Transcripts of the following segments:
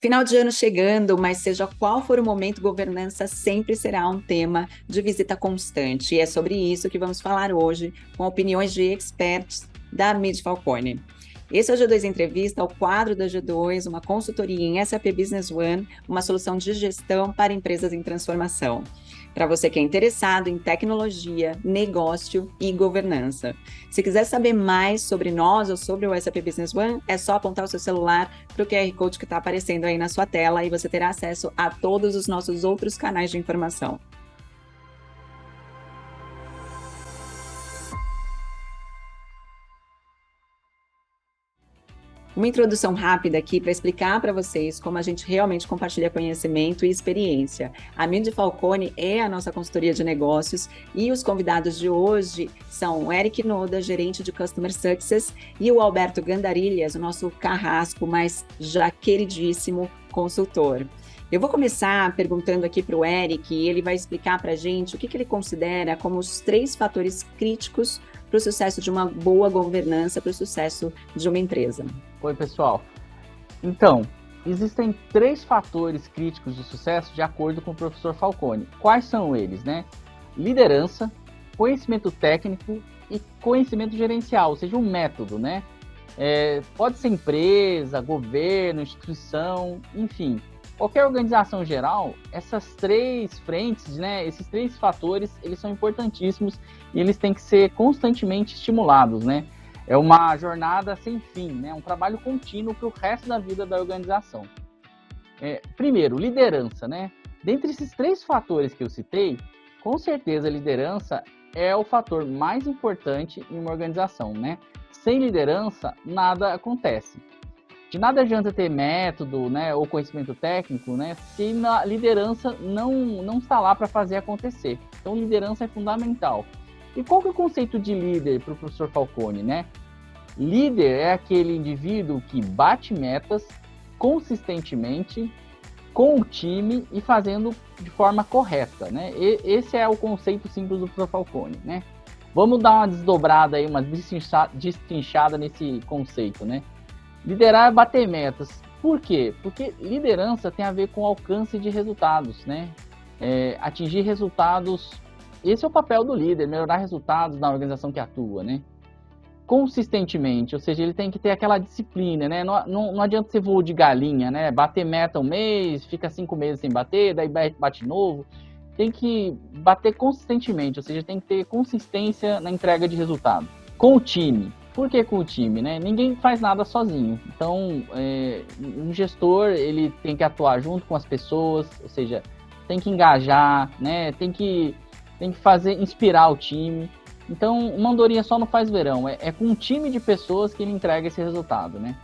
Final de ano chegando, mas seja qual for o momento, governança sempre será um tema de visita constante. E é sobre isso que vamos falar hoje, com opiniões de experts da Mid Falcone. Esse é o G2 Entrevista, o quadro da G2, uma consultoria em SAP Business One, uma solução de gestão para empresas em transformação. Para você que é interessado em tecnologia, negócio e governança. Se quiser saber mais sobre nós ou sobre o SAP Business One, é só apontar o seu celular para o QR Code que está aparecendo aí na sua tela e você terá acesso a todos os nossos outros canais de informação. Uma introdução rápida aqui para explicar para vocês como a gente realmente compartilha conhecimento e experiência. A Mid Falcone é a nossa consultoria de negócios e os convidados de hoje são o Eric Noda, gerente de Customer Success, e o Alberto Gandarilhas, o nosso carrasco, mas já queridíssimo consultor. Eu vou começar perguntando aqui para o Eric, e ele vai explicar para a gente o que ele considera como os 3 fatores críticos para o sucesso de uma boa governança, para o sucesso de uma empresa. Oi, pessoal. Então, existem 3 fatores críticos de sucesso de acordo com o professor Falcone. Quais são eles, né? Liderança, conhecimento técnico e conhecimento gerencial, ou seja, um método, né? Pode ser empresa, governo, instituição, enfim. Qualquer organização geral, essas 3 frentes, né, esses 3 fatores, eles são importantíssimos e eles têm que ser constantemente estimulados, né? É uma jornada sem fim, né? Um trabalho contínuo para o resto da vida da organização. Primeiro, liderança, né? Dentre esses 3 fatores que eu citei, com certeza a liderança é o fator mais importante em uma organização, né? Sem liderança, nada acontece. De nada adianta ter método, né, ou conhecimento técnico, né, se a liderança não está lá para fazer acontecer. Então, liderança é fundamental. E qual que é o conceito de líder para o professor Falcone, né? Líder é aquele indivíduo que bate metas consistentemente com o time e fazendo de forma correta, né? Esse é o conceito simples do professor Falcone, né? Vamos dar uma desdobrada aí, uma destrinchada nesse conceito, né? Liderar é bater metas. Por quê? Porque liderança tem a ver com alcance de resultados, né? Atingir resultados. Esse é o papel do líder, melhorar resultados na organização que atua, né? Consistentemente, ou seja, ele tem que ter aquela disciplina, né? Não adianta ser voo de galinha, né? Bater meta um mês, fica 5 meses sem bater, daí bate novo. Tem que bater consistentemente, ou seja, tem que ter consistência na entrega de resultado. Com o time. Por que com o time, né? Ninguém faz nada sozinho. Então, um gestor, ele tem que atuar junto com as pessoas, ou seja, tem que engajar, né? Tem que inspirar o time. Então, uma andorinha só não faz verão. É com um time de pessoas que ele entrega esse resultado, né?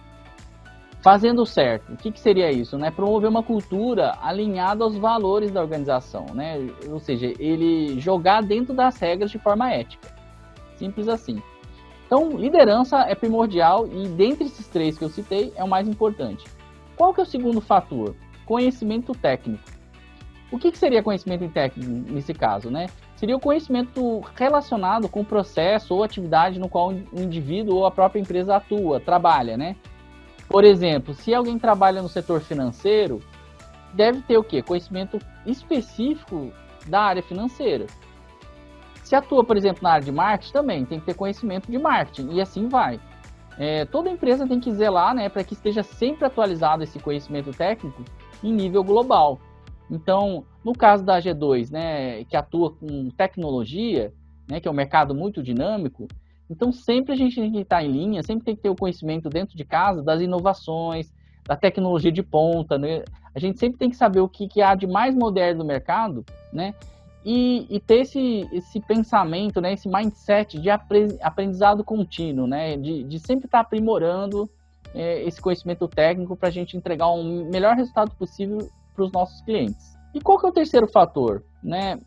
Fazendo certo. O que seria isso, né? Promover uma cultura alinhada aos valores da organização, né? Ou seja, ele jogar dentro das regras de forma ética. Simples assim. Então, liderança é primordial e dentre esses 3 que eu citei, é o mais importante. Qual que é o segundo fator? Conhecimento técnico. O que seria conhecimento técnico nesse caso, né? Seria o conhecimento relacionado com o processo ou atividade no qual o indivíduo ou a própria empresa atua, trabalha, né? Por exemplo, se alguém trabalha no setor financeiro, deve ter o quê? Conhecimento específico da área financeira. Se atua, por exemplo, na área de marketing, também tem que ter conhecimento de marketing, e assim vai. Toda empresa tem que zelar, né, para que esteja sempre atualizado esse conhecimento técnico em nível global. Então, no caso da G2, né, que atua com tecnologia, né, que é um mercado muito dinâmico, então sempre a gente tem que estar em linha, sempre tem que ter o conhecimento dentro de casa das inovações, da tecnologia de ponta, né? A gente sempre tem que saber o que há de mais moderno no mercado, né? E ter esse pensamento, né, esse mindset de aprendizado contínuo, né, de sempre estar aprimorando esse conhecimento técnico para a gente entregar um melhor resultado possível para os nossos clientes. E qual que é o terceiro fator? Né?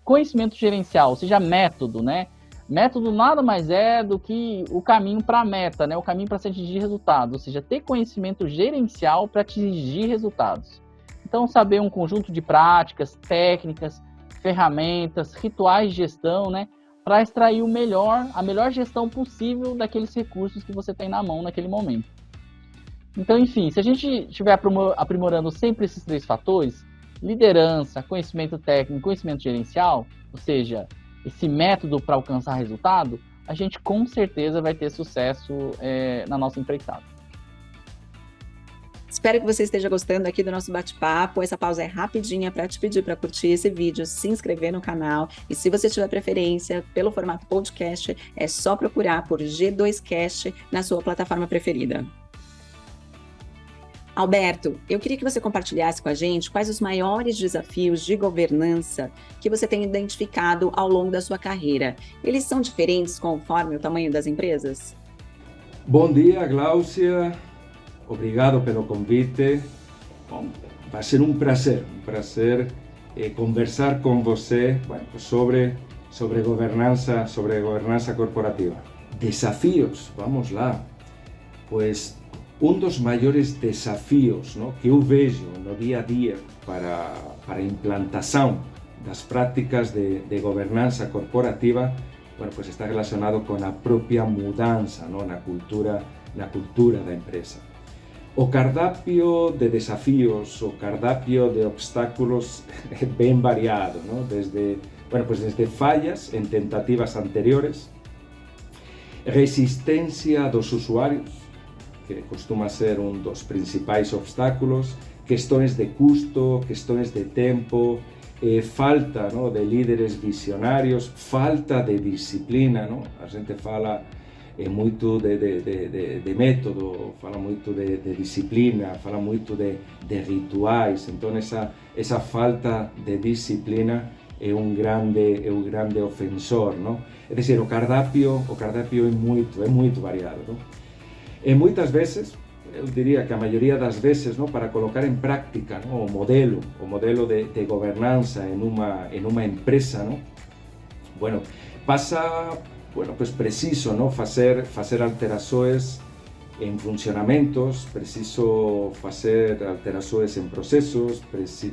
Conhecimento gerencial, ou seja, método, né? Método nada mais é do que o caminho para a meta, né? O caminho para se atingir resultados, ou seja, ter conhecimento gerencial para atingir resultados. Então, saber um conjunto de práticas, técnicas, ferramentas, rituais de gestão, né? Para extrair a melhor gestão possível daqueles recursos que você tem na mão naquele momento. Então, enfim, se a gente estiver aprimorando sempre esses 3 fatores, liderança, conhecimento técnico, conhecimento gerencial, ou seja, esse método para alcançar resultado, a gente com certeza vai ter sucesso na nossa empreitada. Espero que você esteja gostando aqui do nosso bate-papo. Essa pausa é rapidinha para te pedir para curtir esse vídeo, se inscrever no canal. E se você tiver preferência pelo formato podcast, é só procurar por G2Cast na sua plataforma preferida. Alberto, eu queria que você compartilhasse com a gente quais os maiores desafios de governança que você tem identificado ao longo da sua carreira. Eles são diferentes conforme o tamanho das empresas? Bom dia, Gláucia. Obrigado pelo convite. Bom, vai ser um prazer conversar com você sobre governança corporativa. Desafios, vamos lá. Pues dos maiores desafios, ¿no?, que eu vejo no dia a dia para a implantação das práticas de governança corporativa, pues está relacionado com a própria mudança, ¿no?, na cultura da empresa. O cardápio de desafios, o cardápio de obstáculos é bem variado, ¿no? Desde fallas en tentativas anteriores, resistência dos usuários, que costuma ser dos principais obstáculos, questões de custo, questões de tempo, falta, ¿no?, de líderes visionários, falta de disciplina, ¿no? A gente fala muito de método, fala muito de disciplina, fala muito de rituais. Então essa falta de disciplina é um grande ofensor, não? É dizer, o cardápio é muito variado, não? E muitas vezes, eu diria que a maioria das vezes, não, para colocar em prática, não, o modelo de governança em uma empresa, não, passa, pues preciso, ¿no?, fazer alterações em funcionamentos, preciso fazer alterações em processos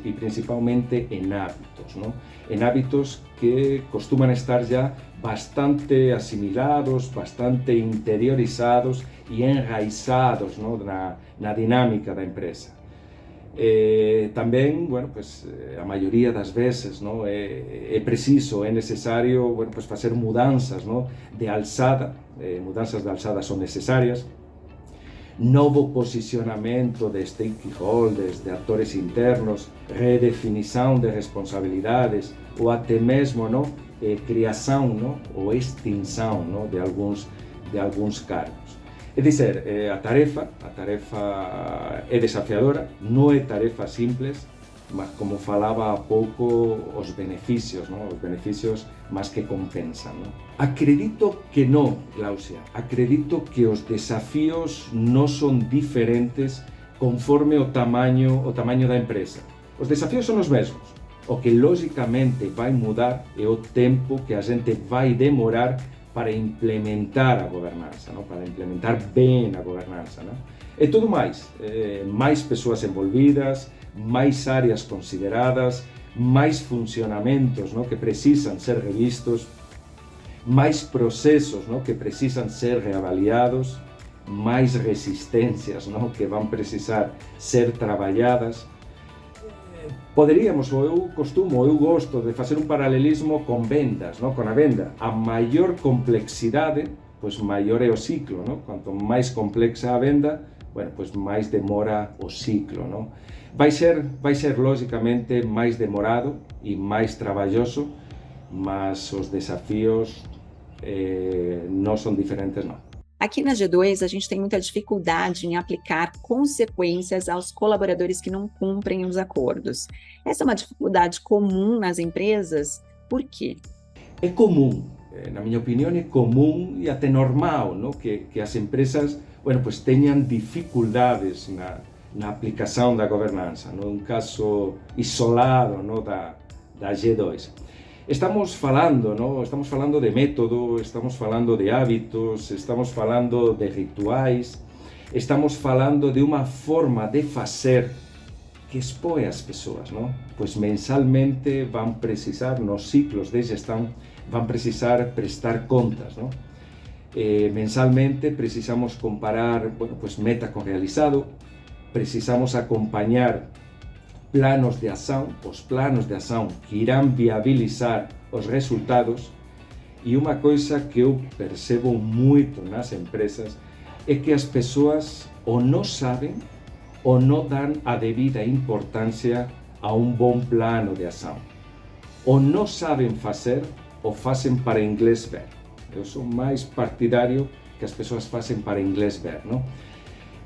e principalmente em hábitos, ¿no? Em hábitos que costumam estar já bastante assimilados, bastante interiorizados e enraizados, ¿no?, na dinâmica da empresa. Também, a maioria das vezes, não, é preciso, é necessário, fazer mudanças, não, de alçada. Mudanças de alçada são necessárias. Novo posicionamento de stakeholders, de atores internos, redefinição de responsabilidades ou até mesmo, não, criação, não, ou extinção, não, de alguns cargos. É dizer, a tarefa é desafiadora, não é tarefa simples, mas como falava há pouco, os benefícios, não? Os benefícios mais que compensam, não? Acredito que não, Gláucia, acredito que os desafios não são diferentes conforme o tamanho da empresa. Os desafios são os mesmos. O que logicamente vai mudar é o tempo que a gente vai demorar para implementar a governança, não? Para implementar bem a governança, não? É tudo mais pessoas envolvidas, mais áreas consideradas, mais funcionamentos, não, que precisam ser revistos, mais processos, não, que precisam ser reavaliados, mais resistências, não, que vão precisar ser trabalhadas. Eu gosto de fazer um paralelismo com vendas, não? Com a venda. A maior complexidade, pues maior é o ciclo, não? Quanto mais complexa a venda, pues mais demora o ciclo, não? Vai ser logicamente mais demorado e mais trabalhoso, mas os desafios não são diferentes, não. Aqui na G2, a gente tem muita dificuldade em aplicar consequências aos colaboradores que não cumprem os acordos. Essa é uma dificuldade comum nas empresas? Por quê? É comum, na minha opinião, é comum e até normal, não? Que as empresas pues tenham dificuldades na aplicação da governança. Não é um caso isolado, não, da G2. Estamos falando de método, estamos falando de hábitos, estamos falando de rituais, estamos falando de uma forma de fazer que expõe as pessoas, não? Pois mensalmente vão precisar, nos ciclos de gestão, vão precisar prestar contas, não? Mensalmente precisamos comparar, bueno, pues meta con realizado, precisamos acompanhar planos de ação, os planos de ação que irão viabilizar os resultados. E uma coisa que eu percebo muito nas empresas é que as pessoas ou não sabem ou não dão a devida importância a um bom plano de ação. Ou não sabem fazer ou fazem para inglês ver. Eu sou mais partidário que as pessoas fazem para inglês ver, não?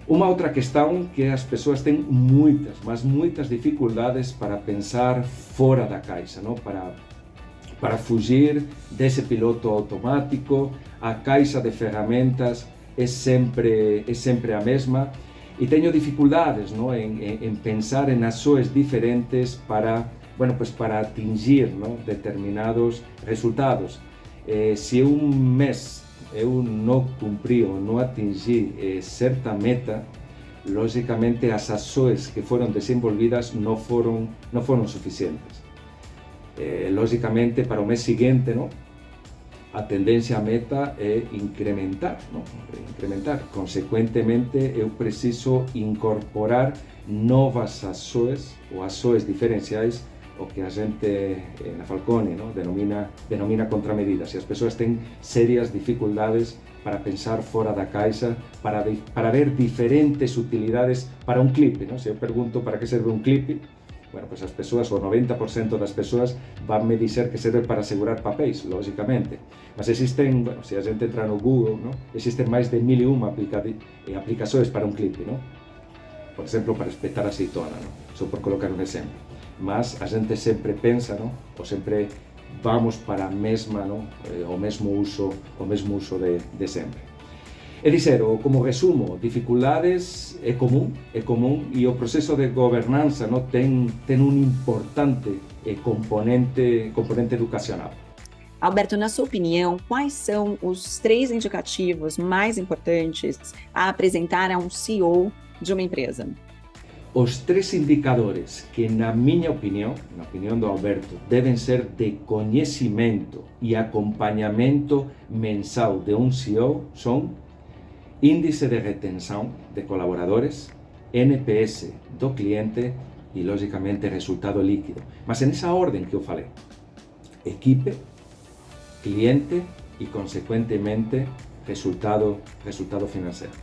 Uma outra questão que as pessoas têm muitas, mas muitas dificuldades para pensar fora da caixa, não? Para fugir desse piloto automático. A caixa de ferramentas é sempre a mesma e tenho dificuldades, não? em pensar em ações diferentes para, bueno, pues para atingir, não? Determinados resultados. Se um mês eu não cumpri ou não atingi certa meta, logicamente as ações que foram desenvolvidas não foram suficientes. Logicamente, para o mês seguinte, não? A tendência à meta é incrementar, não? Incrementar. Consequentemente, eu preciso incorporar novas ações ou ações diferenciais, o que a gente na Falcone, não? denomina contramedidas. E as pessoas têm sérias dificuldades para pensar fora da caixa, para ver diferentes utilidades para um clipe, não? Se eu pergunto para que serve um clipe, bueno, pues as pessoas, o 90% das pessoas, vão me dizer que serve para asegurar papéis, lógicamente. Mas existem, bueno, se a gente entra no Google, não? Existem mais de 1001 aplicações para um clipe, não? Por exemplo, para espetar azeitona, não? Só por colocar um exemplo. Mas a gente sempre pensa, não? Ou sempre vamos para a mesma, não? O mesmo uso de sempre. É dizer, como resumo, dificuldades é comum e o processo de governança, não? Tem um importante componente educacional. Alberto, na sua opinião, quais são os 3 indicativos mais importantes a apresentar a um CEO de uma empresa? Os 3 indicadores que, na minha opinião, na opinião do Alberto, devem ser de conhecimento e acompanhamento mensal de um CEO são índice de retenção de colaboradores, NPS do cliente e, logicamente, resultado líquido. Mas nessa ordem que eu falei: equipe, cliente e, consequentemente, resultado financeiro.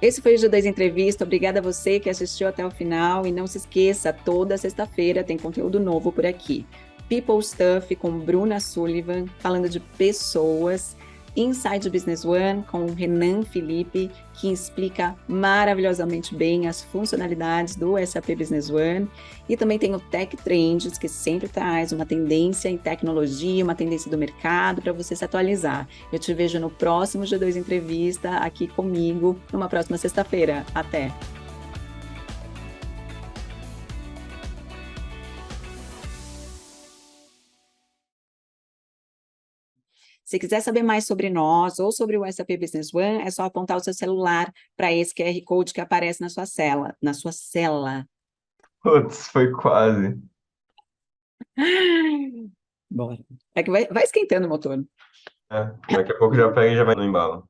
Esse foi o G2 Entrevista. Obrigada a você que assistiu até o final. E não se esqueça, toda sexta-feira tem conteúdo novo por aqui. People Stuff com Bruna Sullivan, falando de pessoas. Inside Business One com o Renan Felipe, que explica maravilhosamente bem as funcionalidades do SAP Business One. E também tem o Tech Trends, que sempre traz uma tendência em tecnologia, uma tendência do mercado para você se atualizar. Eu te vejo no próximo G2 Entrevista aqui comigo, numa próxima sexta-feira. Até! Se quiser saber mais sobre nós ou sobre o SAP Business One, é só apontar o seu celular para esse QR Code que aparece na sua cela. Putz, foi quase. Bora. É que vai esquentando o motor. Daqui a pouco já pega e já vai no embalo.